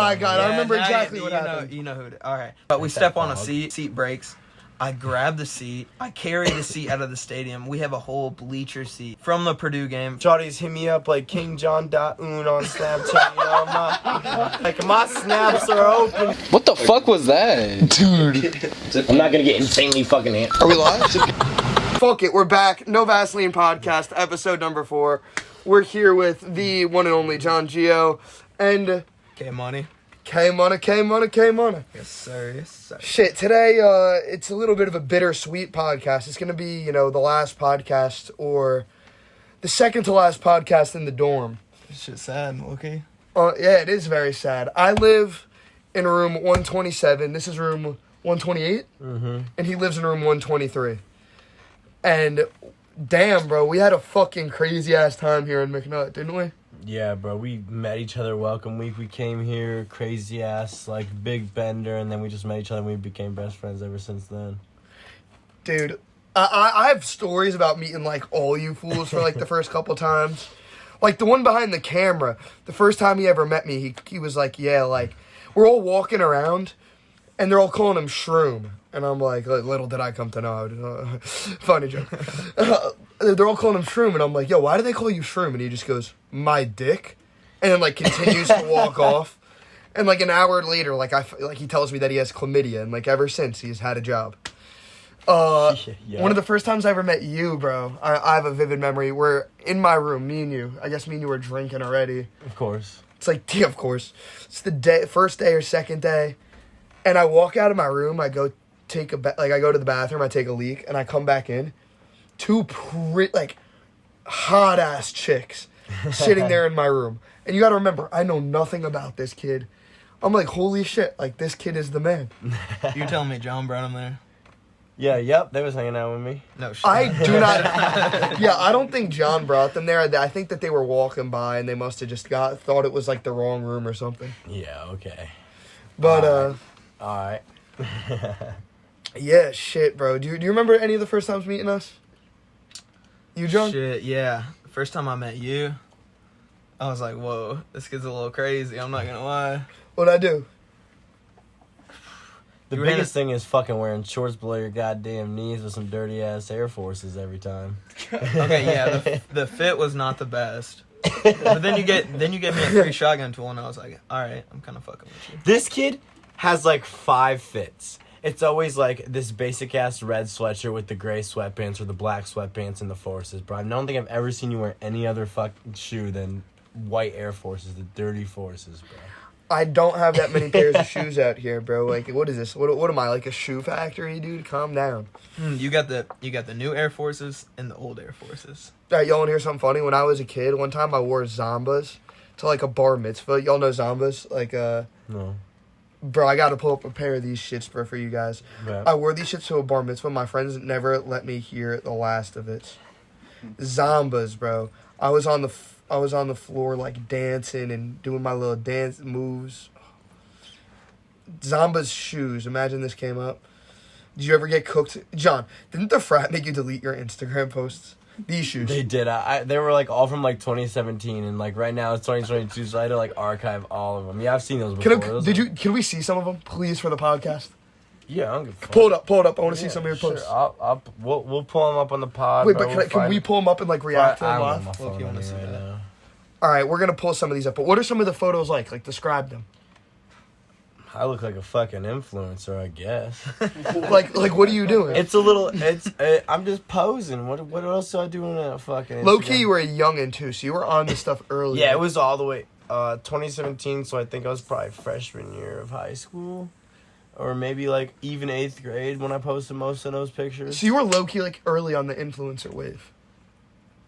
my God, I remember exactly what happened. You know who it is. All right. But we step on a seat breaks. I grab the seat. I carry the seat out of the stadium. We have a whole bleacher seat from the Purdue game. Shawty's hit me up like King John .un on Snapchat. You know, my snaps are open. What the fuck was that? Dude. I'm not going to get insanely fucking amped. Are we live? Fuck it, we're back. No Vaseline Podcast, episode number 4. We're here with the one and only John Gio and... K-Money. K-Money. Yes, sir. Yes, sir. Shit, today, it's a little bit of a bittersweet podcast. It's going to be, the last podcast or the second to last podcast in the dorm. This shit's sad, okay? Yeah, it is very sad. I live in room 127. This is room 128. Mm-hmm. And he lives in room 123. And, damn, bro, we had a fucking crazy-ass time here in McNutt, didn't we? Yeah, bro, we met each other welcome week. We came here, crazy ass, like big bender, and then we just met each other and we became best friends ever since then. Dude, I have stories about meeting, like, all you fools for, like, the first couple times. Like, the one behind the camera, the first time he ever met me, he was like, yeah, like, we're all walking around, and they're all calling him Shroom. And I'm like, little did I come to know. Funny joke. They're all calling him Shroom, and I'm like, yo, why do they call you Shroom? And he just goes, my dick, and then, like, continues to walk off. And, like, an hour later, like, he tells me that he has chlamydia, and, like, ever since, he's had a job. Yeah. One of the first times I ever met you, bro, I have a vivid memory. We're in my room, me and you were drinking already. Of course. It's like, yeah, of course. It's the first day or second day, and I walk out of my room, I go take I go to the bathroom, I take a leak, and I come back in. Two hot-ass chicks sitting there in my room. And you gotta remember, I know nothing about this kid. I'm like, holy shit, like, this kid is the man. You're telling me John brought him there? Yep, they was hanging out with me. No shit. I do not... Yeah, I don't think John brought them there. I think that they were walking by and they must have just thought it was, like, the wrong room or something. Yeah, okay. But, Alright. Yeah, shit, bro. Do you remember any of the first times meeting us? You, John? Shit, yeah. The first time I met you, I was like, whoa, this kid's a little crazy. I'm not gonna lie. What'd I do? The biggest thing is fucking wearing shorts below your goddamn knees with some dirty ass Air Forces every time. Okay, yeah, the fit was not the best. But then you get me a free shotgun tool, and I was like, all right, I'm kind of fucking with you. This kid has like 5 fits. It's always like this basic ass red sweatshirt with the gray sweatpants or the black sweatpants and the Forces, bro. I don't think I've ever seen you wear any other fucking shoe than white Air Forces, the dirty Forces, bro. I don't have that many pairs of shoes out here, bro. Like, what is this? What am I, like a shoe factory, dude? Calm down. You got the new Air Forces and the old Air Forces. All right, y'all want to hear something funny? When I was a kid, one time I wore Zombas to, like, a bar mitzvah. Y'all know Zombas? Like, No. Bro, I got to pull up a pair of these shits for you guys. Yeah. I wore these shits to a bar mitzvah. My friends never let me hear the last of it. Zombas, bro. I was on the floor, like, dancing and doing my little dance moves. Zombas shoes. Imagine this came up. Did you ever get cooked? John, didn't the frat make you delete your Instagram posts? These shoes. They did. They were like all from like 2017, and like right now it's 2022, so I had to like archive all of them. Yeah, I've seen those before. Can we see some of them, please, for the podcast? Yeah, I don't give a fuck. Pull it up. I want to see some of your posts. Sure. We'll pull them up on the pod. Wait, but can we pull them up and like react to them I don't live? know my phone right now. All right, we're gonna pull some of these up. But what are some of the photos like? Like, describe them. I look like a fucking influencer, I guess. like what are you doing? It's a little. I'm just posing. What else do I do in a fucking Instagram? Low key, you were a youngin' too, so you were on this stuff early. Yeah, it was all the way 2017. So I think I was probably freshman year of high school, or maybe like even 8th grade when I posted most of those pictures. So you were low key like early on the influencer wave.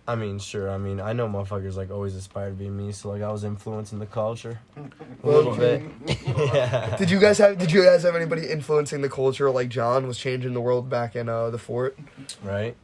I mean, sure. I mean, I know motherfuckers like always aspire to be me, so like I was influencing the culture a little bit. Yeah. Did you guys have anybody influencing the culture like John was changing the world back in the fort? Right.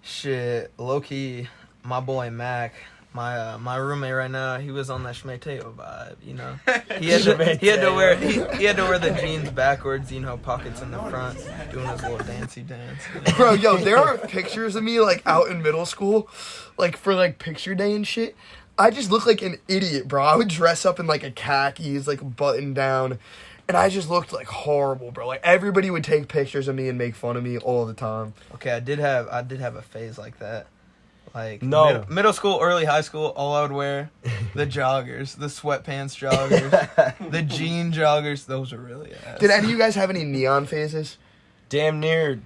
Shit, low key, my boy Mac, my roommate right now, he was on that Schmateo vibe, you know. He had to wear the jeans backwards, you know, pockets in the front, doing his little dancey dance. You know? Bro, yo, there are pictures of me like out in middle school, like for like picture day and shit. I just looked like an idiot, bro. I would dress up in like a khakis, like button down, and I just looked like horrible, bro. Like everybody would take pictures of me and make fun of me all the time. Okay, I did have a phase like that. Like middle school, early high school, all I would wear the joggers, the sweatpants joggers, the jean joggers. Those are really ass. Did any of you guys have any neon phases? Damn near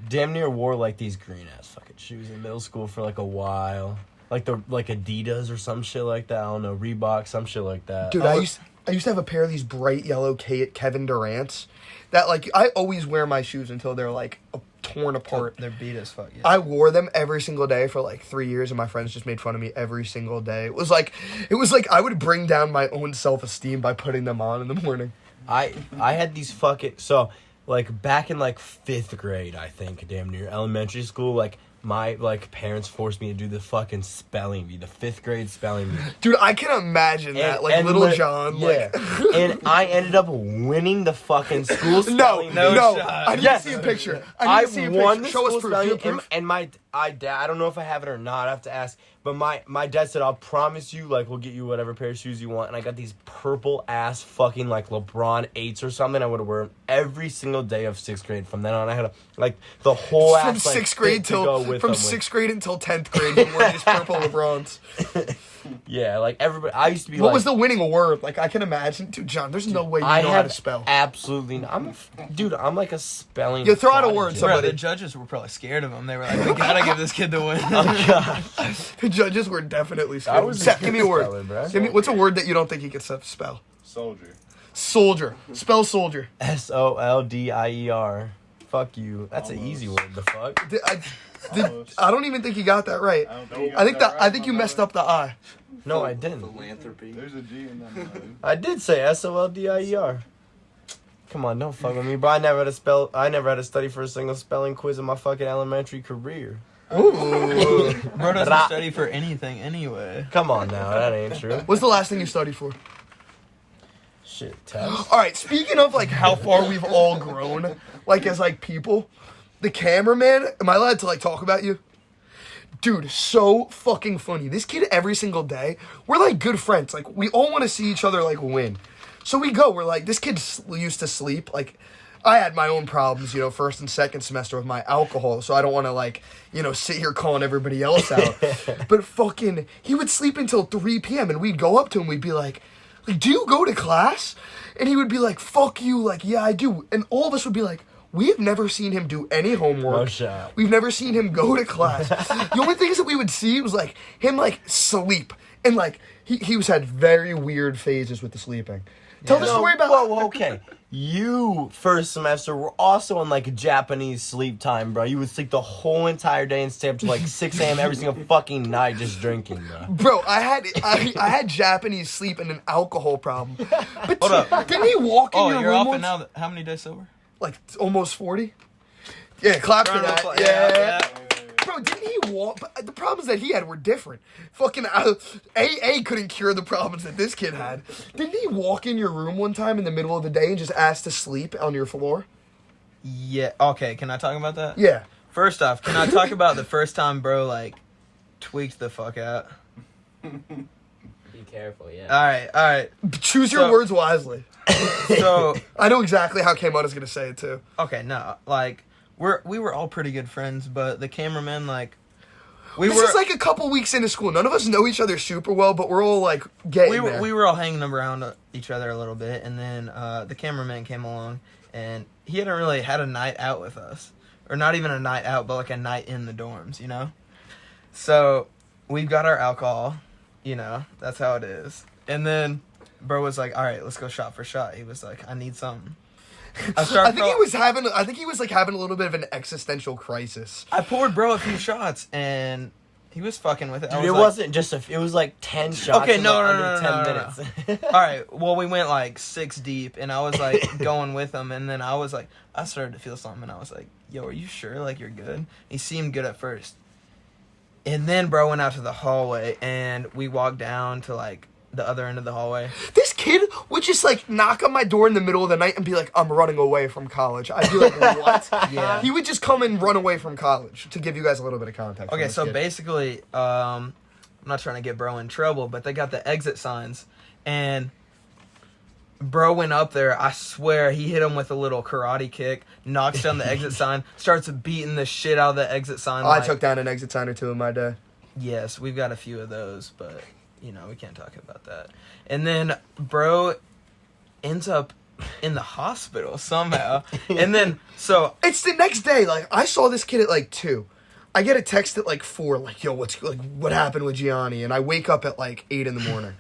wore like these green ass fucking shoes in middle school for like a while. Like Adidas or some shit like that. I don't know, Reebok, some shit like that. Dude, I used to have a pair of these bright yellow Kevin Durant's that like I always wear my shoes until they're like torn apart. They're beat as fuck. Yeah. I wore them every single day for like 3 years, and my friends just made fun of me every single day. It was like I would bring down my own self-esteem by putting them on in the morning. I had these fucking like back in like 5th grade, I think, damn near elementary school, like my like parents forced me to do the fucking spelling bee, the 5th grade spelling bee. Dude, I can imagine that, like Little John. Yeah, like. And I ended up winning the fucking school spelling bee. No, I didn't see a picture. I won the Show school us spelling proof. bee, and my dad, I don't know if I have it or not, I have to ask, but my dad said, I'll promise you, like, we'll get you whatever pair of shoes you want, and I got these purple ass fucking, like, LeBron 8s or something. I would wear them every single day of 6th grade. From then on, I had, like, the whole ass, from 6th grade from 6th grade until 10th grade, you wore these purple LeBrons. Yeah, like, everybody, I used to be What was the winning word? Like, I can imagine. Dude, John, there's no way you know how to spell. Absolutely not. I'm like a spelling. You throw out a word, prodigy. somebody. Bro, the judges were probably scared of him. They were like, we gotta give this kid the win. Oh, God. The judges were definitely I scared. was Seth, give me a word. spelling, bro. Give me, what's a word that you don't think he could spell? Soldier. Soldier. Spell soldier. SOLDIER. Fuck you. That's an easy word. The fuck. I don't even think he got that right. I think you messed up the I. No, I didn't. Philanthropy. There's a G in that. I did say SOLDIER. Come on, don't fuck with me, bro. I never had to study for a single spelling quiz in my fucking elementary career. Ooh. Bro doesn't study for anything anyway. Come on now, that ain't true. What's the last thing you studied for? Shit, test. All right, speaking of like how far we've all grown, like as like people, the cameraman, am I allowed to like talk about you? Dude, so fucking funny. This kid every single day, we're like good friends. Like we all want to see each other like win. So we go, we're like, this kid used to sleep. Like I had my own problems, you know, first and second semester with my alcohol. So I don't want to like, you know, sit here calling everybody else out. But fucking, he would sleep until 3 p.m. and we'd go up to him. We'd be like, do you go to class? And he would be like, fuck you. Like, yeah, I do. And all of us would be like, we have never seen him do any homework. No shot. We've never seen him go to class. The only things that we would see was like him like sleep. And like he was had very weird phases with the sleeping. Tell the story about Whoa, okay. You, first semester, were also on like a Japanese sleep time, bro. You would sleep the whole entire day and stay up to like 6 a.m. every single fucking night just drinking, bro. Bro, I had Japanese sleep and an alcohol problem. But Hold up. didn't he walk in your you're room off once? it now. How many days sober? Like almost 40? Yeah, clap for Round of that. applause. Yeah. Bro, didn't he walk? But the problems that he had were different. Fucking AA couldn't cure the problems that this kid had. Didn't he walk in your room one time in the middle of the day and just ask to sleep on your floor? Yeah. Okay, can I talk about that? Yeah. First off, can I talk about the first time bro, like, tweaked the fuck out? Be careful, yeah. Alright. Choose your words wisely. So, I know exactly how Kmart is going to say it, too. okay, no, like, we were all pretty good friends, but the cameraman, like, This is like a couple weeks into school. None of us know each other super well, but we're all like getting there. we were all hanging around each other a little bit, and then the cameraman came along, and he hadn't really had a night out with us, or not even a night out, but like a night in the dorms, you know. So we've got our alcohol, you know, that's how it is. And then bro was like, "All right, let's go shot for shot." He was like, "I need something." I think he was having a little bit of an existential crisis. I poured bro a few shots, and he was fucking with it. Dude, wasn't just it was like 10 shots. Okay, in no, like no, under no, 10 minutes. All right, well, we went like 6 deep, and I was like going with him, and then I was like, I started to feel something, and I was like, "Yo, are you sure? Like, you're good?" He seemed good at first, and then bro went out to the hallway, and we walked down to like the other end of the hallway. This kid would just like knock on my door in the middle of the night and be like, "I'm running away from college." I'd be like, "What?" Yeah. He would just come and run away from college. To give you guys a little bit of context. Okay, so basically, I'm not trying to get bro in trouble, but they got the exit signs, and bro went up there. I swear he hit him with a little karate kick, knocks down the exit sign, starts beating the shit out of the exit sign. I took down an exit sign or two in my day. Yes, we've got a few of those, but you know, we can't talk about that. And then bro ends up in the hospital somehow. And then so it's the next day. Like, I saw this kid at like 2. I get a text at like 4, like, yo, what happened with Gianni? And I wake up at like 8 in the morning.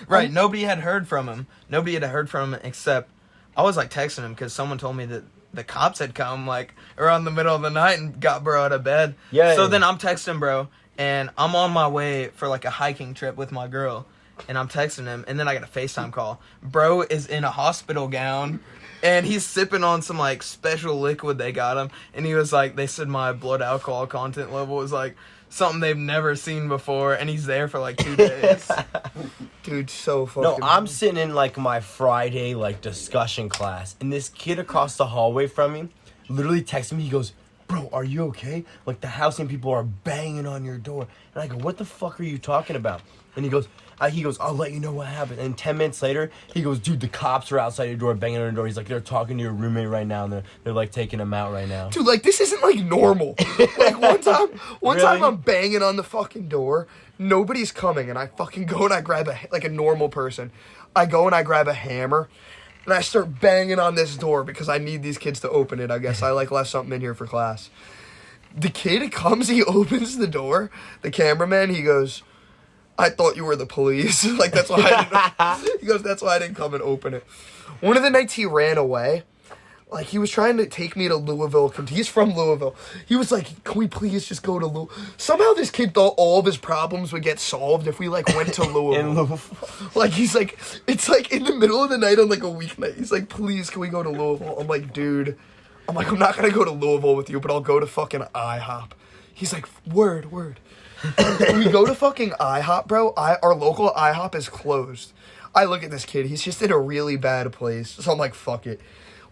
Right, nobody had heard from him. Nobody had heard from him except I was like texting him because someone told me that the cops had come like around the middle of the night and got bro out of bed. Yeah. So then I'm texting bro, and I'm on my way for like a hiking trip with my girl, and I'm texting him, and then I get a FaceTime call. Bro is in a hospital gown, and he's sipping on some like special liquid they got him, and he was like, they said my blood alcohol content level was like something they've never seen before, and he's there for like 2 days. Dude, so fucking... No, I'm sitting in like my Friday like discussion class, and this kid across the hallway from me literally texted me. He goes, "Bro, are you okay? Like, the housing people are banging on your door." And I go, "What the fuck are you talking about?" And he goes, "I'll let you know what happened." And 10 minutes later, he goes, "Dude, the cops are outside your door banging on your door." He's like, "They're talking to your roommate right now, and they're like taking him out right now." Dude, like, this isn't like normal. Like, one time Really? I'm banging on the fucking door, nobody's coming, and I fucking go and I grab a normal person. I go and I grab a hammer, and I start banging on this door because I need these kids to open it, I guess. I like left something in here for class. The kid comes, he opens the door, the cameraman, he goes, "I thought you were the police." Like, that's why I didn't... He goes, "That's why I didn't come and open it." One of the nights he ran away, like, he was trying to take me to Louisville. He's from Louisville. He was like, "Can we please just go to Louisville?" Somehow this kid thought all of his problems would get solved if we, like, went to Louisville. In Louisville. Like, he's like, it's like in the middle of the night on, like, a weeknight. He's like, "Please, can we go to Louisville?" I'm like, "Dude," I'm like, "I'm not going to go to Louisville with you, but I'll go to fucking IHOP." He's like, word. We go to fucking IHOP, bro. Our local IHOP is closed. I look at this kid. He's just in a really bad place. So I'm like, fuck it.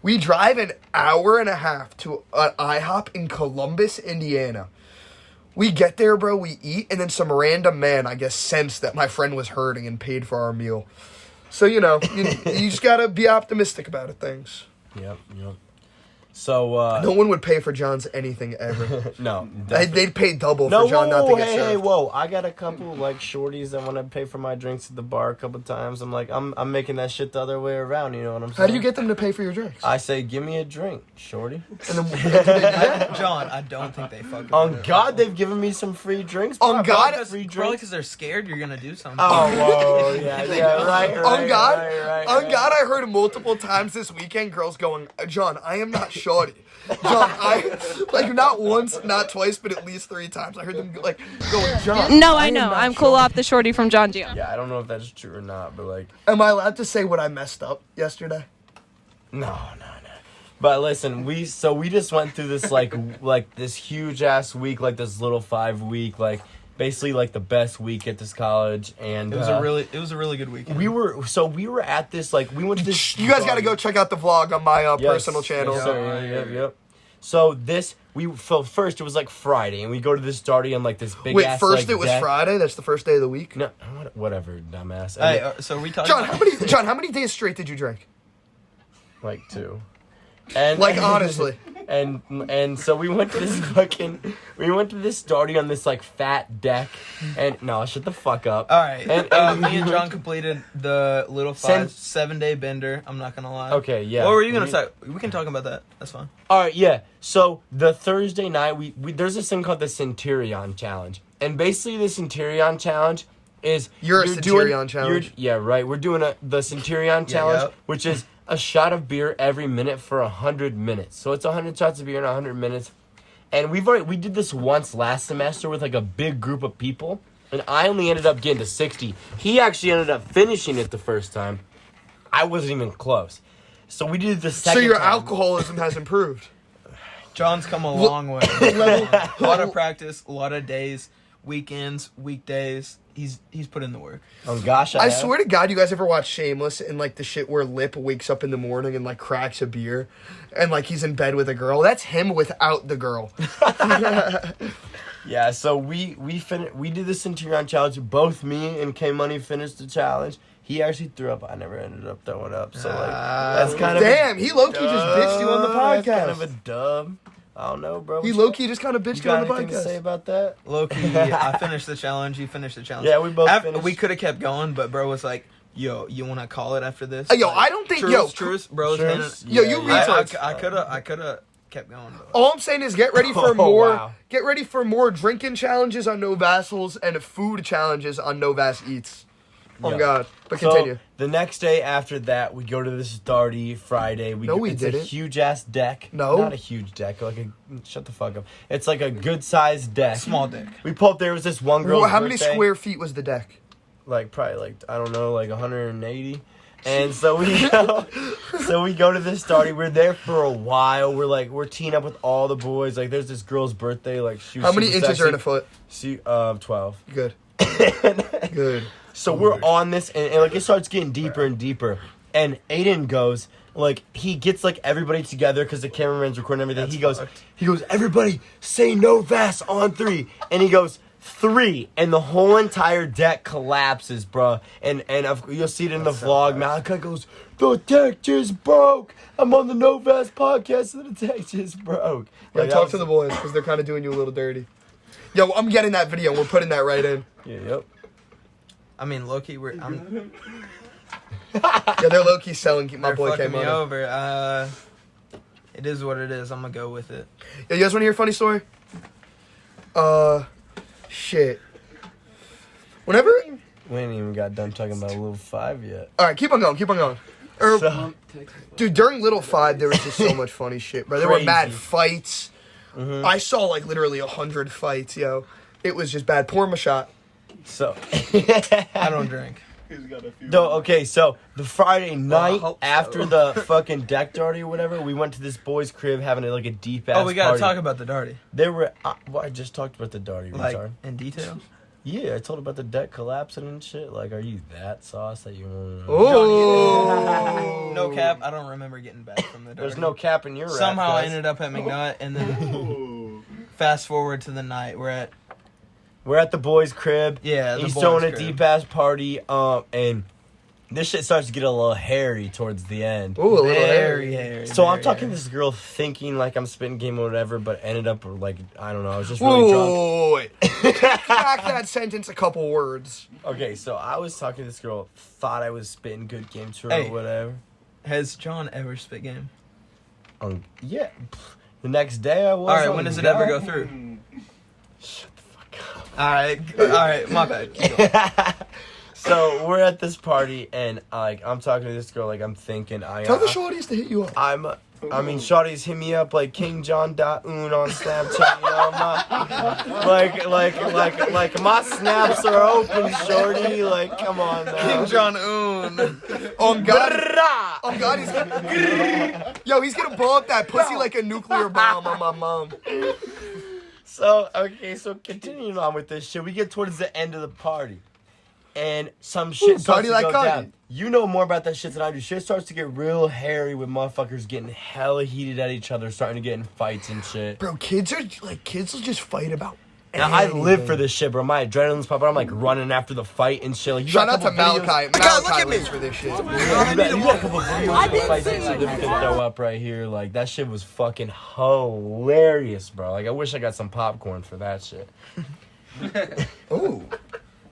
We drive an hour and a half to an IHOP in Columbus, Indiana. We get there, bro. We eat, and then some random man, I guess, sensed that my friend was hurting and paid for our meal. So, you know, you just gotta be optimistic about things. Yep. So, No one would pay for John's anything ever. no. They'd pay double No, for John not to get hey, served. whoa! I got a couple like shorties that want to pay for my drinks at the bar a couple times. I'm like, I'm making that shit the other way around. You know what I'm saying? How do you get them to pay for your drinks? I say, "Give me a drink, shorty." And then, John, I don't think they fucking... On God, they've given me some free drinks. On God, free Probably drinks. because they're scared you're gonna do something. Oh, whoa, yeah, right. on God, right. God, I heard multiple times this weekend girls going, "John, I am not shorty." John, like, not once, not twice, but at least 3 times. I heard them like going, "John." No, I am know. not I'm cool shorty." off the shorty from John Gio. Yeah, I don't know if that's true or not, but like, Am I allowed to say what I messed up yesterday? no. But listen, we just went through this like this huge ass week, like this little 5-week, like basically like the best week at this college, and It was a really good weekend. we were at this like we went to this. You guys got to go check out the vlog on my personal channel. Yes, sir. Yep. So first it was like Friday, and we go to this party on like this big. Wait, ass, first like, it was deck. Friday. That's the first day of the week. No, whatever, dumbass. Hey, And so are we talking John, about... how many days straight did you drink? like 2. And Like, honestly. And so we went to this party on this like fat deck, and no, shut the fuck up. All right. And Me and John completed the little 7-day bender. I'm not gonna lie. Okay, yeah. What were you gonna say? We can talk about that. That's fine. All right, yeah. So the Thursday night, we there's this thing called the Centurion Challenge, and basically the Centurion Challenge is You're a Centurion Challenge. Yeah, right. We're doing the Centurion Challenge, yep. which is a shot of beer every minute for 100 minutes. So it's 100 shots of beer in 100 minutes. And we did this once last semester with like a big group of people, and I only ended up getting to 60. He actually ended up finishing it the first time. I wasn't even close. So we did the second So your time. alcoholism has improved. John's come a long way. A lot of practice, a lot of days, weekends, weekdays. He's put in the work. Oh gosh, I swear to God, you guys ever watch Shameless and like the shit where Lip wakes up in the morning and like cracks a beer and like he's in bed with a girl? That's him without the girl. Yeah, so we did the Centurion challenge. Both me and K Money finished the challenge. He actually threw up. I never ended up throwing up. So like that's kind of damn. He low key just bitched you on the podcast. That's kind of a dub. I don't know, bro. He low key just kind of bitched you on the got anything to say podcast. about that? Low-key, I finished the challenge. You finished the challenge. Yeah, we both finished. We could have kept going, but bro was like, "Yo, you want to call it after this?" Yo, Like, I don't think truce, bro. Truce? Yo, you Yeah. retards. I could have kept going. But All I'm saying is get ready for Oh, more. wow. Get ready for more drinking challenges on No Vassals and food challenges on No Vas Eats. Oh Yeah. God! But So, continue. the next day after that, we go to this Darty Friday. It's a didn't. huge ass deck. No. Not a huge deck. Shut the fuck up. It's like a good sized deck. small dick. We pulled up, there was this one girl's Well, how many birthday. square feet was the deck? Like probably like I don't know, like 180. And so we go to this Darty. We're there for a while. We're teeing up with all the boys. Like there's this girl's birthday. Like she was How many super inches sexy. are in a foot? 12. Good. Good. So we're on this, and like it starts getting deeper and deeper. And Aidan goes, like he gets like everybody together because the cameraman's recording everything. He goes, everybody say No Vas on 3, and he goes 3, and the whole entire deck collapses, bro. And you'll see it in the vlog. Malachi goes, the deck just broke. I'm on the No Vas podcast, and the deck just broke. Yeah, Like, talk to the boys because they're kind of doing you a little dirty. Yo, I'm getting that video. We're putting that right in. Yeah, yep. I mean, low-key, I'm Yeah, they're low key selling. My they're boy fucking came me on. over. It is what it is. I'm gonna go with it. Yo, you guys want to hear a funny story? Shit. Whenever. We ain't even got done talking about Little 5 yet. All right, keep on going. Keep on going. So, Dude, during Little 5, there was just so much funny shit, bro. There were mad Crazy. fights. I saw like literally 100 fights, yo. It was just bad. Pour him a shot. so. I don't drink. He's got a few. No, okay, so the Friday night hope so. after the fucking deck Darty or whatever, we went to this boy's crib having like a deep ass. Oh, we gotta party. talk about the Darty. They were. I just talked about the Darty. Like, Retard. in detail? Yeah, I told about the deck collapsing and shit. Like, are you that sauce that you want? Oh. No cap, I don't remember getting back from the Darty. There's no cap in your rap, Somehow I guys. ended up at McNutt, and then Ooh. fast forward to the night. We're at the boy's crib. Yeah, the He's boys' throwing a crib. deep ass party. And this shit starts to get a little hairy towards the end. Ooh, a little Very hairy. hairy. So I'm very talking to hairy. this girl thinking like I'm spitting game or whatever, but ended up like I don't know. I was just really drunk. Whoa, wait. Back that sentence a couple words. Okay, so I was talking to this girl, thought I was spitting good game to her Hey. or whatever. Has John ever spit game? Yeah. The next day I was. All right, on when does it that. ever go through? Shut the fuck up. All right, my bad. Keep going. So we're at this party and like I'm talking to this girl like I'm thinking Tell the shorties to hit you up. I mean, shawty's hit me up like King John .un on Snapchat, you know, like my snaps are open, shorty. Like, come on now. King Jong Un. On God. On God, he's gonna. Yo, he's gonna blow up that pussy like a nuclear bomb on my mom. So continuing on with this shit, we get towards the end of the party. And some shit starts party to like go Kanye. down. You know more about that shit than I do. Shit starts to get real hairy with motherfuckers getting hella heated at each other, starting to get in fights and shit. Bro, kids will just fight about. Now, I live anything. for this shit, bro. My adrenaline's popping. I'm like running after the fight and shit. Like, you Shout got out a to couple videos- Malachi. God, look Malachi at me. lives for this shit. Yeah, you got a couple videos of the fights and shit that we can throw up right here. Like, that shit was fucking hilarious, bro. Like, I wish I got some popcorn for that shit. Oh,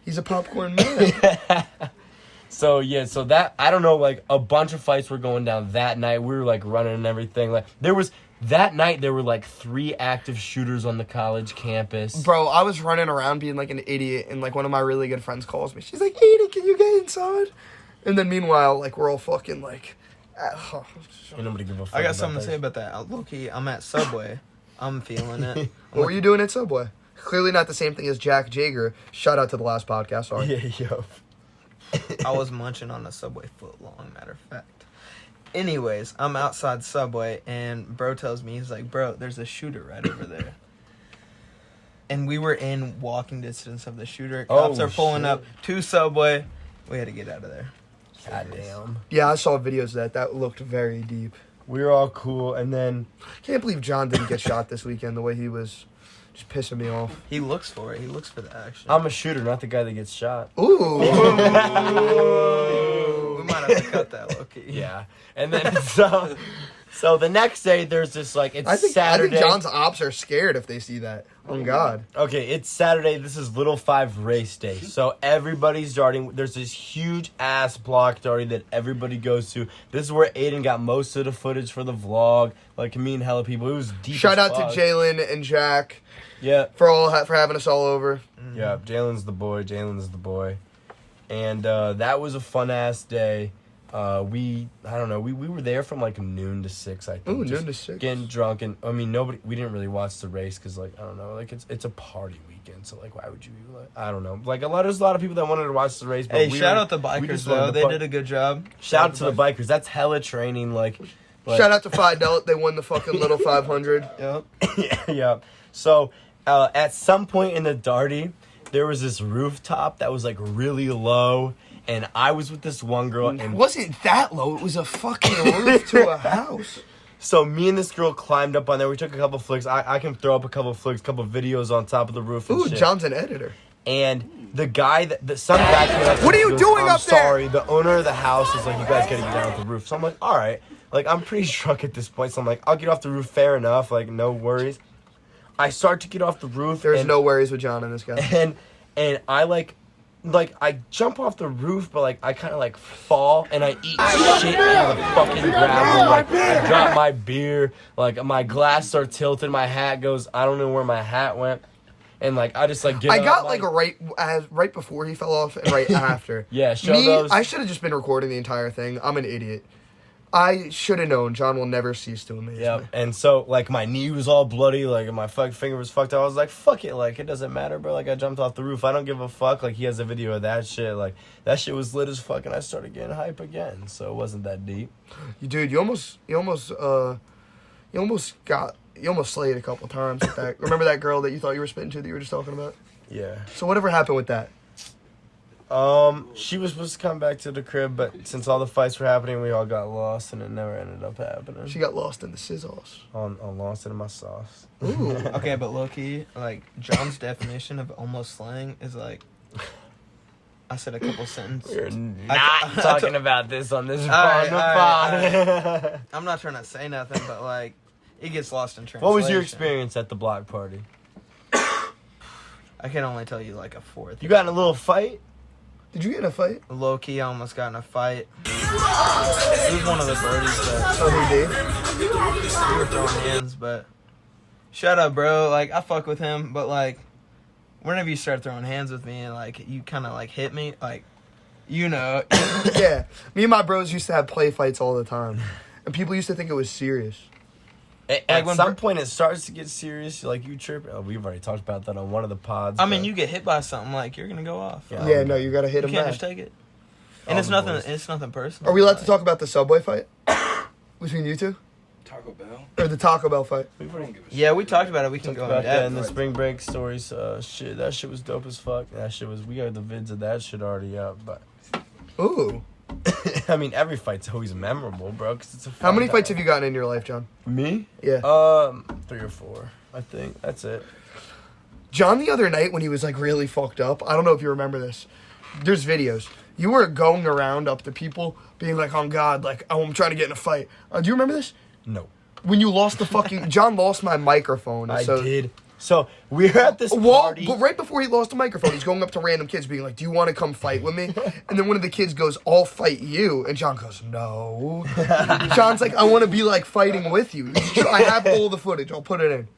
he's a popcorn man. So, yeah, so that, I don't know, like, a bunch of fights were going down that night. We were, like, running and everything. Like, that night, there were, like, 3 active shooters on the college campus. Bro, I was running around being like an idiot, and like one of my really good friends calls me. She's like, Aidan, can you get inside? And then meanwhile, like, we're all fucking like. Ain't nobody give a fuck I got about something to that say about that. Low-key, I'm at Subway. I'm feeling it. What were you doing at Subway? Clearly not the same thing as Jack Jager. Shout out to the last podcast. Sorry. Yeah, yo. I was munching on a Subway foot long, matter of fact. Anyways, I'm outside Subway, and bro tells me, he's like, bro, there's a shooter right over there. And we were in walking distance of the shooter. Cops Oh, are pulling shit. up to Subway. We had to get out of there. Goddamn. Yeah, I saw videos of that. That looked very deep. We were all cool, and then Can't believe John didn't get shot this weekend the way he was Just pissing me off. He looks for it. He looks for the action. I'm a shooter, not the guy that gets shot. Ooh. We might have to cut that, low-key. Yeah. And then so the next day there's this like it's Saturday. I think John's ops are scared if they see that. Oh God. Okay, it's Saturday. This is Little 5 race day. So everybody's darting. There's this huge ass block darting that everybody goes to. This is where Aidan got most of the footage for the vlog. Like me and hella people. It was deep. Shout as out to fuck. Jalen and Jack. Yeah. For having us all over. Yeah, Jalen's the boy. And that was a fun ass day. We were there from like noon to 6, I think. Ooh, just noon to 6. Getting drunk, and I mean, we didn't really watch the race because, like, I don't know, like it's a party weekend, so like, why would you be like, I don't know, like there's a lot of people that wanted to watch the race. But Hey, shout out the bikers though. They did a good job. Shout out to the bikers. That's hella training. Like Shout out to Fidel. They won the fucking Little 500. Yep. yeah. So at some point in the darty, there was this rooftop that was like really low. And I was with this one girl, and It wasn't that low. It was a fucking roof to a house. so me and this girl climbed up on there. We took a couple flicks. I can throw up a couple flicks, couple videos on top of the roof. And Ooh, shit. John's an editor. And the guy some guy came up to What us are you and doing I'm up there?" sorry. The owner of the house is like, you guys gotta get down off the roof. So I'm like, all right. Like, I'm pretty drunk at this point. So I'm like, I'll get off the roof. Fair enough. Like, no worries. I start to get off the roof. There's and, no worries with John and this guy. And I like I jump off the roof, but like I kind of like fall and I eat shit out of the fucking gravel. Like I drop my beer, like my glasses are tilted, my hat goes. I don't know where my hat went, and like I just like get. I up, got like right before he fell off and right after. Yeah, show those. I should have just been recording the entire thing. I'm an idiot. I should have known. John will never cease to amaze Yeah, me. and so like my knee was all bloody, like my finger was fucked up. I was like, fuck it, like it doesn't matter, bro. Like I jumped off the roof. I don't give a fuck. Like he has a video of that shit. Like that shit was lit as fuck, and I started getting hype again. So it wasn't that deep. Dude, you almost slayed a couple times with that. Remember that girl that you thought you were spitting to that you were just talking about? Yeah. So whatever happened with that? She was supposed to come back to the crib, but since all the fights were happening, we all got lost, and it never ended up happening. She got lost in the sizzles. on lost in my sauce. Ooh. Okay, but low-key, like, John's definition of almost slang is like, I said a couple sentences. We're not talking about this on this pod. I'm not trying to say nothing, but like, it gets lost in translation. What was your experience at the block party? I can only tell you like a fourth. You got in a little fight? Did you get in a fight? Low-key, I almost got in a fight. It was one of the birdies that Oh, he did? we were throwing hands, but shut up, bro. Like, I fuck with him, but like, whenever you start throwing hands with me and like you kind of like hit me, like, you know. Yeah. Me and my bros used to have play fights all the time. And people used to think it was serious. At some point, it starts to get serious. Like, you trip. Oh, we've already talked about that on one of the pods. I mean, you get hit by something, like, you're gonna go off. Yeah. Yeah, no, you gotta hit You him can't back. just take it. And All it's the nothing. boys. It's nothing personal. Are we allowed to like- talk about the Subway fight? Between you two? Taco Bell? Or the Taco Bell fight? I don't give a shit. Yeah, we talked about it. We can Talked go about into that in depth. the spring break stories. Shit, that shit was dope as fuck. We got the vids of that shit already up. But Ooh. I mean, every fight's always memorable, bro. Cause it's a How many fights have you gotten in your life, John? Me? Yeah. 3 or 4. I think that's it. John, the other night when he was like really fucked up, I don't know if you remember this. There's videos. You were going around up to people being like, oh God, like, oh, I'm trying to get in a fight. Do you remember this? No, When you lost the fucking... John lost my microphone. I so, did. So we're at this Well, party. but right before he lost the microphone, he's going up to random kids being like, do you want to come fight with me? And then one of the kids goes, I'll fight you. And John goes, no. John's like, I want to be like fighting with you. I have all the footage. I'll put it in.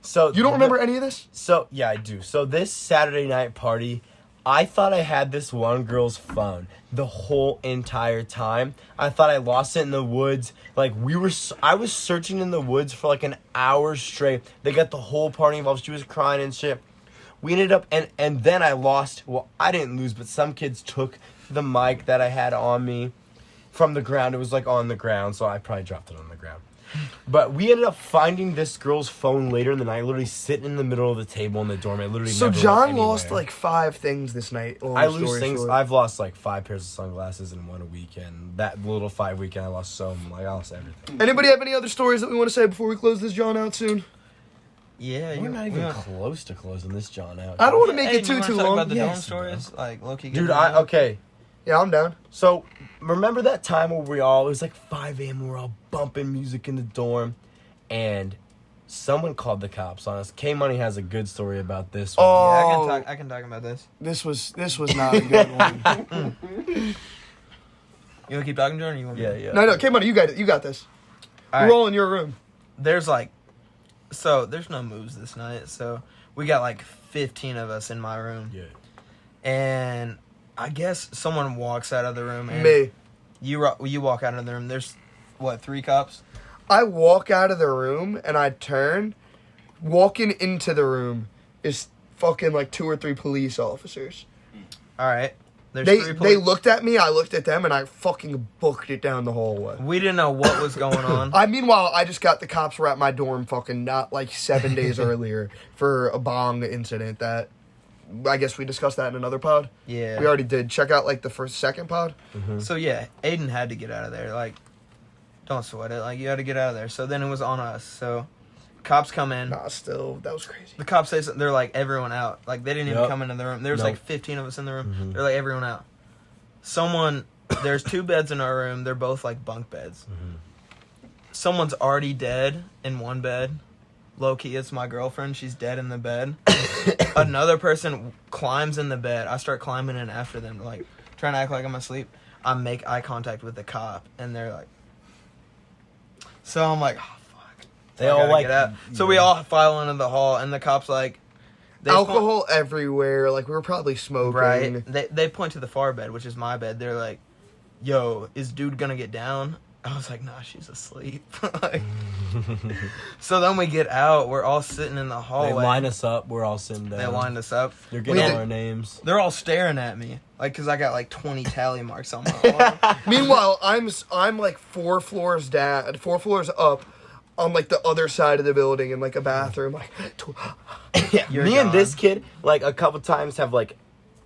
So You don't remember any of this? So yeah, I do. So this Saturday night party, I thought I had this one girl's phone the whole entire time. I thought I lost it in the woods. Like I was searching in the woods for like an hour straight. They got the whole party involved. She was crying and shit. We ended up and then I lost. Well, I didn't lose, but some kids took the mic that I had on me from the ground. It was like on the ground, so I probably dropped it on the ground. But we ended up finding this girl's phone later in the night, literally sitting in the middle of the table in the dorm. It literally So never John went lost anywhere. like 5 things this night. Long I lose story things. short. I've lost like 5 pairs of sunglasses in one weekend. That little 5 weekend, I lost I lost everything. Anybody have any other stories that we want to say before we close this John out soon? Yeah, We're not even close to closing this John out. I don't want to make it you too wanna talk long. about the dorm Yes, stories, like low-key. Dude, getting okay. Yeah, I'm down. So, remember that time where it was like 5 a.m. we were all bumping music in the dorm, and someone called the cops on us. K-Money has a good story about this one. Oh, Yeah, I can talk about this. this was not a good one. You want to keep talking, Jordan? Or you want? Yeah. No, K-Money, you got it. You got this. All We're right. all in your room. There's no moves this night, so we got like 15 of us in my room. Yeah. And I guess someone walks out of the room. And Me. You walk out of the room. There's, 3 cops? I walk out of the room and I turn. Walking into the room is fucking like 2 or 3 police officers. All right. There's They 3 they looked at me, I looked at them, and I fucking booked it down the hallway. We didn't know what was going on. Meanwhile, I just got the cops were at my dorm fucking not like 7 days earlier for a bong incident that I guess we discussed that in another pod. Yeah. We already did. Check out like the second pod. So yeah, Aidan had to get out of there. Like, don't sweat it. Like, you had to get out of there. So then it was on us. So cops come in. Nah, still, that was crazy. The cops say something. They're like, everyone out. Like, they didn't even Yep. come into the room. There was Nope. like 15 of us in the room. They're like, everyone out. There's 2 beds in our room. They're both like bunk beds. Someone's already dead in one bed. Low-key, it's my girlfriend. She's dead in the bed. Another person climbs in the bed. I start climbing in after them, like, trying to act like I'm asleep. I make eye contact with the cop, and they're like... So I'm like, oh, fuck. They I all gotta like... get out. So we all file into the hall, and the cop's like... they Alcohol everywhere. Like, we were probably smoking. Right. They point to the far bed, which is my bed. They're like, yo, is dude gonna get down? I was like, nah, she's asleep. Like, so then we get out. We're all sitting in the hallway. They line us up. We're all sitting down. They lined us up. You're getting We all did- our names. They're all staring at me. Like, because I got like 20 tally marks on my arm. Meanwhile, I'm like 4 floors down, 4 floors up, on like the other side of the building in like a bathroom. Like, Yeah, You're me and gone. this kid, like, a couple times have, like,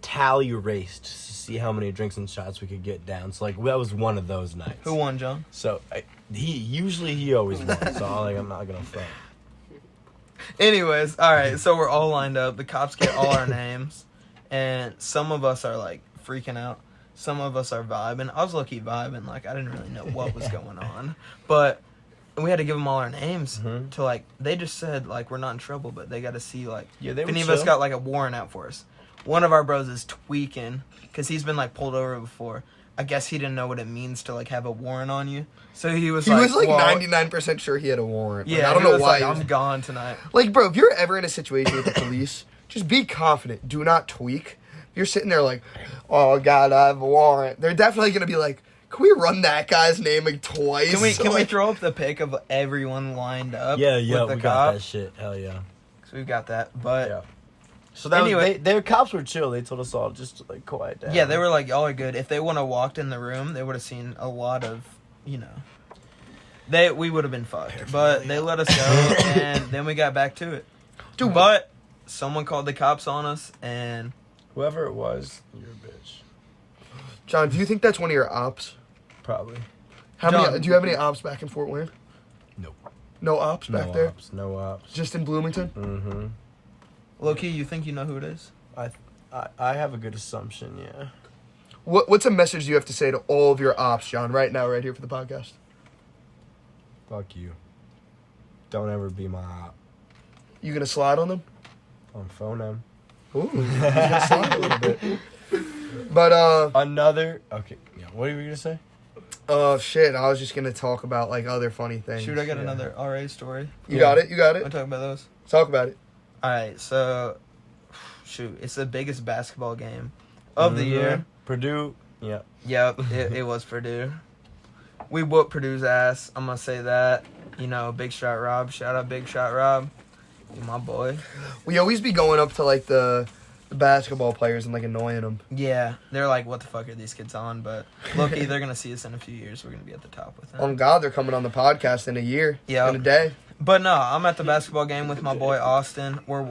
tally raced to see how many drinks and shots we could get down. So, like, that was one of those nights. Who won, John? So, he always won. So, I'm not going to front. Anyways, all right. So we're all lined up. The cops get all our names. And some of us are like freaking out. Some of us are vibing. I was low-key vibing. Like, I didn't really know what was going on. But we had to give them all our names to, like, they just said, like, we're not in trouble, but they got to see, like, Yeah, they if were any of us chill. got, like, a warrant out for us. One of our bros is tweaking because he's been, like, pulled over before. I guess he didn't know what it means to, like, have a warrant on you. So he was he was like well, 99% sure he had a warrant. Like, Yeah, I don't he know was why. like, he was- I'm gone tonight. Like, bro, if you're ever in a situation with the police, just be confident. Do not tweak. If you're sitting there like, oh, God, I have a warrant. They're definitely going to be like, can we run that guy's name like twice? Can we Like, throw up the pic of everyone lined up? Yeah, with the we got cop? that shit. Hell yeah. So we've got that, but Yeah. So that Anyway. was, their cops were chill. They told us all just to, like, quiet down. yeah, they were like, y'all are good. If they would have walked in the room, they would have seen a lot of, we would have been fucked. But they let us go, and then we got back to it. Dude, But someone called the cops on us, and Whoever it was, you're a bitch. John, do you think that's one of your ops? Probably. How John- many? Do you have any ops back in Fort Wayne? Nope. No ops back no there? ops. No ops. Just in Bloomington? Mm-hmm. low-key, you think you know who it is? I have a good assumption, yeah. What's a message you have to say to all of your ops, John, right now, right here for the podcast? Fuck you. Don't ever be my op. You gonna slide on them? On phone them. Ooh, he's gonna slide a little bit. But Another. Okay. Yeah. What were you gonna say? oh shit, I was just gonna talk about like other funny things. Shoot, I got yeah. another RA story. You got it. You got Want it. to talk about those? Talk about it. All right, so, shoot, it's the biggest basketball game of the year. Purdue. Yeah. Yep, it was Purdue. We whooped Purdue's ass. I'm gonna say that. Big Shot Rob. Shout out Big Shot Rob. You my boy. We always be going up to like the basketball players and like annoying them. Yeah, they're like, what the fuck are these kids on? But low-key, they're gonna see us in a few years. We're gonna be at the top with them. Oh God, they're coming on the podcast in a year. Yeah. In a day. But no, I'm at the basketball game with my boy Austin. We're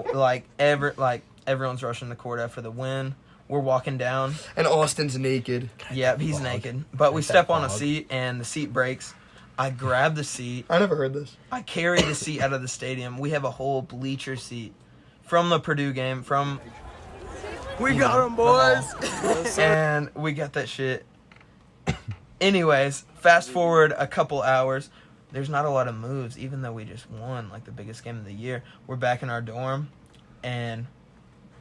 everyone's rushing the court after the win. We're walking down. And Austin's naked. Yep, he's naked. But we Like step that on a dog. seat and the seat breaks. I grab the seat. I never heard this. I carry the seat out of the stadium. We have a whole bleacher seat from the Purdue game. We got them, boys. And we got that shit. Anyways, fast forward a couple hours. There's not a lot of moves, even though we just won like the biggest game of the year. We're back in our dorm, and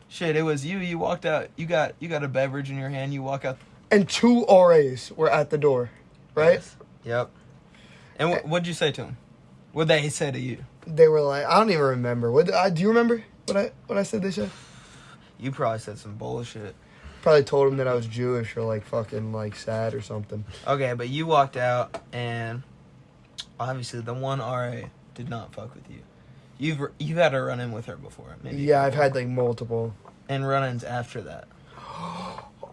shit, it was you. You walked out. You got a beverage in your hand. You walk out. And 2 RAs were at the door, right? Yes. Yep. And what'd you say to them? What'd they say to you? They were like, I don't even remember. Do you remember what I said they said? You probably said some bullshit. Probably told them that I was Jewish or like fucking like sad or something. Okay, but you walked out, and obviously the one RA did not fuck with you. You've had a run-in with her before, maybe. Yeah, I've had like multiple. And run-ins after that.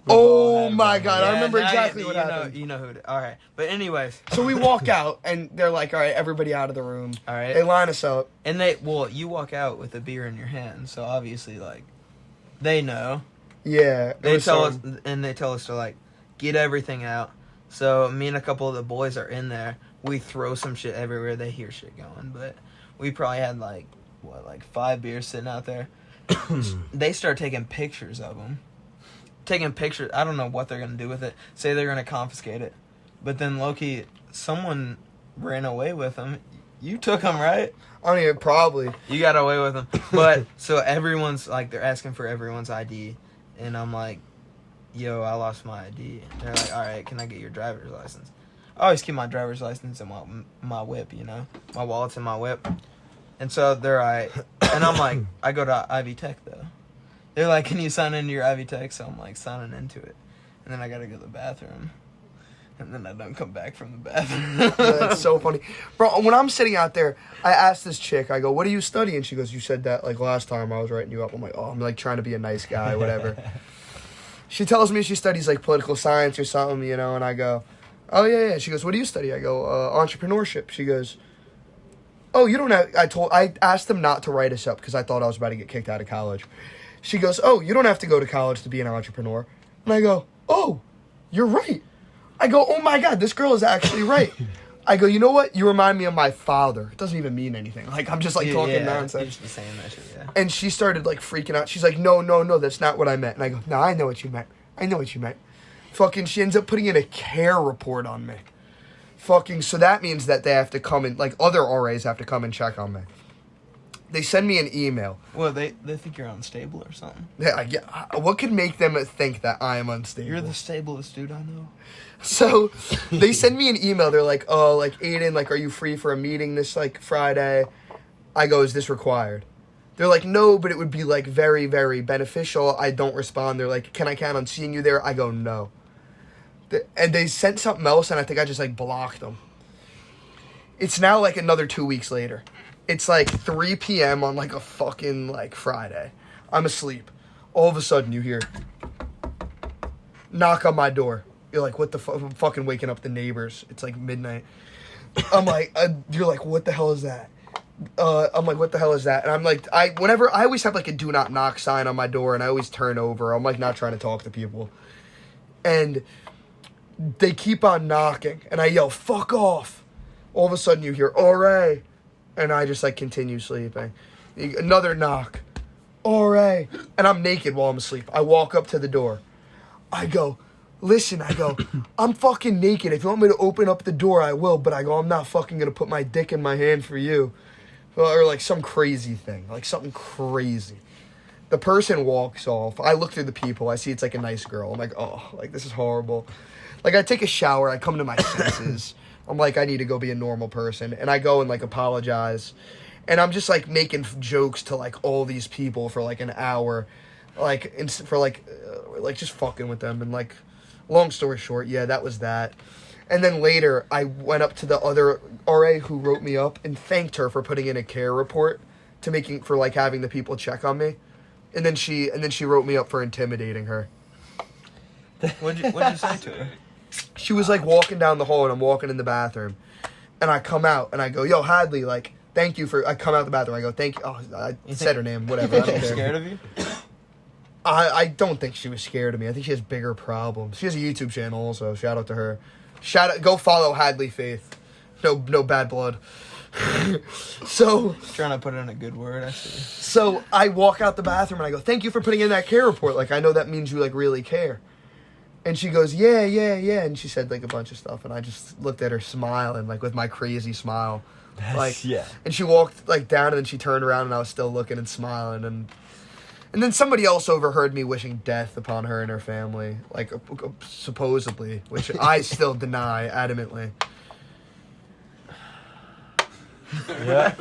Oh my god, I remember now exactly what happened. You know who. All right, but anyways. So we walk out, and they're like, all right, everybody out of the room. All right. They line us up. And you walk out with a beer in your hand, so obviously, like, they know. Yeah. They tell us to, like, get everything out. So me and a couple of the boys are in there. We throw some shit everywhere. They hear shit going, but we probably had, like 5 beers sitting out there. They start taking pictures of them. Taking pictures. I don't know what they're going to do with it. Say they're going to confiscate it. But then, low-key, someone ran away with them. You took them, right? I don't even, probably. You got away with them. But, so everyone's, like, they're asking for everyone's ID. And I'm like, yo, I lost my ID. And they're like, all right, can I get your driver's license? I always keep my driver's license in my whip, you know? My wallet's in my whip. And so they're all right. And I'm like, I go to Ivy Tech, though. They're like, can you sign into your Ivy Tech? So I'm like, signing into it. And then I got to go to the bathroom. And then I don't come back from the bathroom. That's so funny. Bro, when I'm sitting out there, I asked this chick, I go, what are you studying? She goes, you said that like last time I was writing you up. I'm like, oh, I'm like trying to be a nice guy, whatever. She tells me she studies like political science or something, you know, and I go, oh, yeah. She goes, what do you study? I go, entrepreneurship. She goes, oh, you don't have, I asked them not to write us up because I thought I was about to get kicked out of college. She goes, oh, you don't have to go to college to be an entrepreneur. And I go, oh, you're right. I go, oh my God, this girl is actually right. I go, you know what? You remind me of my father. It doesn't even mean anything. Like, I'm just like talking nonsense. You're just saying that shit, yeah. And she started like freaking out. She's like, no, that's not what I meant. And I go, no, I know what you meant. Fucking, she ends up putting in a care report on me. Fucking, so that means that they have to come and, like, other RAs have to come and check on me. They send me an email. Well, they think you're unstable or something. Yeah, what could make them think that I am unstable? You're the stablest dude I know. So they send me an email. They're like, oh, like, Aidan, like, are you free for a meeting this, like, Friday? I go, is this required? They're like, no, but it would be, like, very, very beneficial. I don't respond. They're like, can I count on seeing you there? I go, no. And they sent something else, and I think I just, like, blocked them. It's now, like, another 2 weeks later. It's, like, 3 p.m. on, like, a fucking, like, Friday. I'm asleep. All of a sudden, you hear knock on my door. You're like, what the fuck? I'm fucking waking up the neighbors. It's, like, midnight. I'm like, you're like, what the hell is that? I'm like, what the hell is that? And I'm like, I always have, like, a do not knock sign on my door, and I always turn over. I'm, like, not trying to talk to people. And they keep on knocking, and I yell, fuck off. All of a sudden, you hear, alright. And I just, like, continue sleeping. Another knock. Alright. And I'm naked while I'm asleep. I walk up to the door. I go, listen, I'm fucking naked. If you want me to open up the door, I will. But I go, I'm not fucking going to put my dick in my hand for you. Or, like, some crazy thing. Like, something crazy. The person walks off. I look through the people. I see it's, like, a nice girl. I'm like, oh, like, this is horrible. Like, I take a shower. I come to my senses. I'm like, I need to go be a normal person. And I go and, like, apologize. And I'm just, like, making jokes to, like, all these people for, like, an hour. Like, for, like, just fucking with them. And, like, long story short, yeah, that was that. And then later, I went up to the other RA who wrote me up and thanked her for putting in a care report for, like, having the people check on me. And then she wrote me up for intimidating her. What'd you say to her? She was, like, walking down the hall, and I'm walking in the bathroom. And I come out, and I go, yo, Hadley, like, thank you for... I come out the bathroom, I go, thank you. Oh, I said her name, whatever. I don't care. Scared of you? I don't think she was scared of me. I think she has bigger problems. She has a YouTube channel also. Shout out to her. Go follow Hadley Faith. No bad blood. So Trying to put in a good word, I see. So I walk out the bathroom and I go, thank you for putting in that care report. Like, I know that means you, like, really care. And she goes, yeah. And she said, like, a bunch of stuff. And I just looked at her smiling, like, with my crazy smile. Like, yeah. And she walked, like, down and then she turned around and I was still looking and smiling. And then somebody else overheard me wishing death upon her and her family. Like, supposedly. Which I still deny adamantly. Yeah.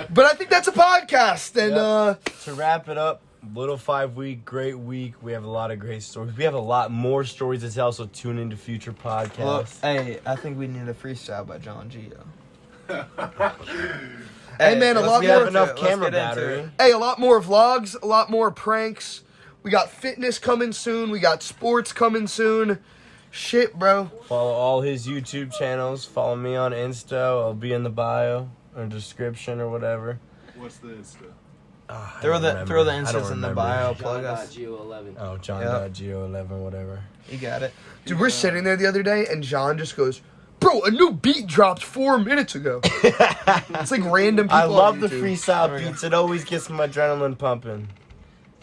But I think that's a podcast. And, To wrap it up, little 5 week, great week. We have a lot of great stories. We have a lot more stories to tell, so tune into future podcasts. Well, hey, I think we need a freestyle by John Gio. Hey, man, a lot We more. have enough Let's camera get into battery. it. Hey, a lot more vlogs, a lot more pranks. We got fitness coming soon. We got sports coming soon. Shit, bro. Follow all his YouTube channels. Follow me on Insta. I'll be in the bio or description or whatever. What's the Insta? Throw the Instas in the bio. Plug us. John.Geo11. Oh, John.Geo11, whatever. You got it. Dude, we're sitting there the other day, and John just goes, bro, a new beat dropped 4 minutes ago. It's like random people I love on the YouTube. freestyle beats. It always gets my adrenaline pumping.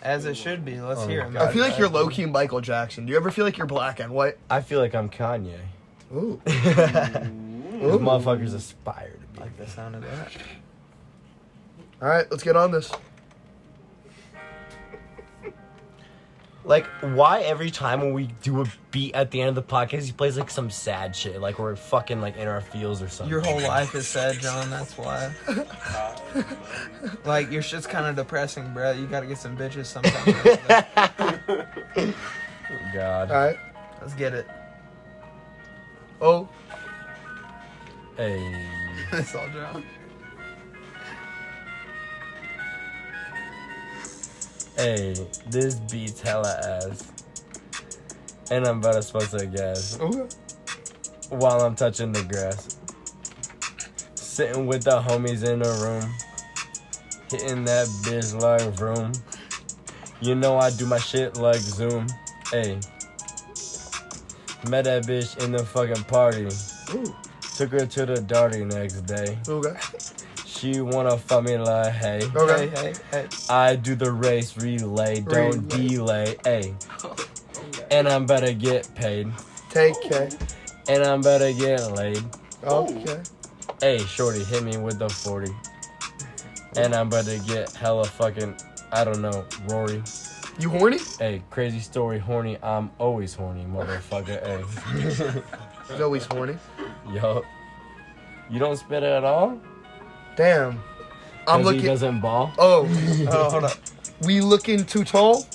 As it should be. Let's hear it. I feel like you're low-key Michael Jackson. Do you ever feel like you're black and white? I feel like I'm Kanye. Ooh. Those motherfuckers aspire to be. I like the sound of that. All right, let's get on this. Like, why every time when we do a beat at the end of the podcast, he plays like some sad shit, like we're fucking like in our feels or something. Your whole life is sad, John. That's why. Like, your shit's kind of depressing, bro. You gotta get some bitches sometime. God. All right. Let's get it. Oh. Hey. That's all, John. Hey, this beat's hella ass. And I'm about to supposed to guess. Okay. While I'm touching the grass. Sitting with the homies in the room. Hitting that bitch like vroom. You know I do my shit like Zoom. Hey. Met that bitch in the fucking party. Ooh. Took her to the darty next day. Okay. She wanna fuck me like, hey. Okay. Hey. I do the race relay, don't delay, hey. And I'm better get paid. Take care. And I'm better get laid. Okay. Hey, shorty, hit me with the 40. And I'm better get hella fucking, I don't know, Rory. You horny? Hey, crazy story, horny. I'm always horny, motherfucker, hey. He's always horny. Yo. You don't spit it at all? Damn. I'm 'Cause he looking. doesn't ball? Oh. Oh, hold up. We looking too tall?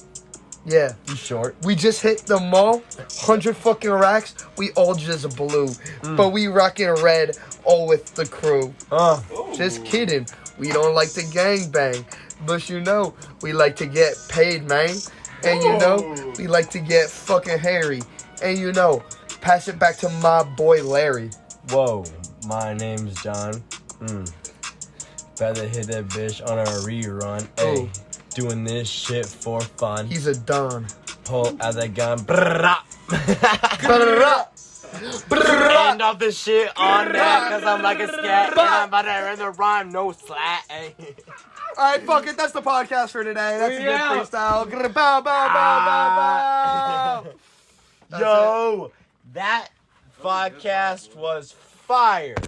Yeah. You short? We just hit the mall, 100 fucking racks. We all just blue, but we rocking red, all with the crew. Just kidding. We don't like to gang bang, but you know we like to get paid, man. And you know we like to get fucking hairy. And you know, pass it back to my boy Larry. Whoa, my name's John. Better hit that bitch on a rerun. Hey, doing this shit for fun. He's a don. Pull out that gun. End off this shit on that, cause I'm like a scat. And I'm about to end the rhyme, no slack. Hey. All right, fuck it. That's the podcast for today. That's a good freestyle. Bow, bow, bow, bow, bow. Yo, that podcast was fire.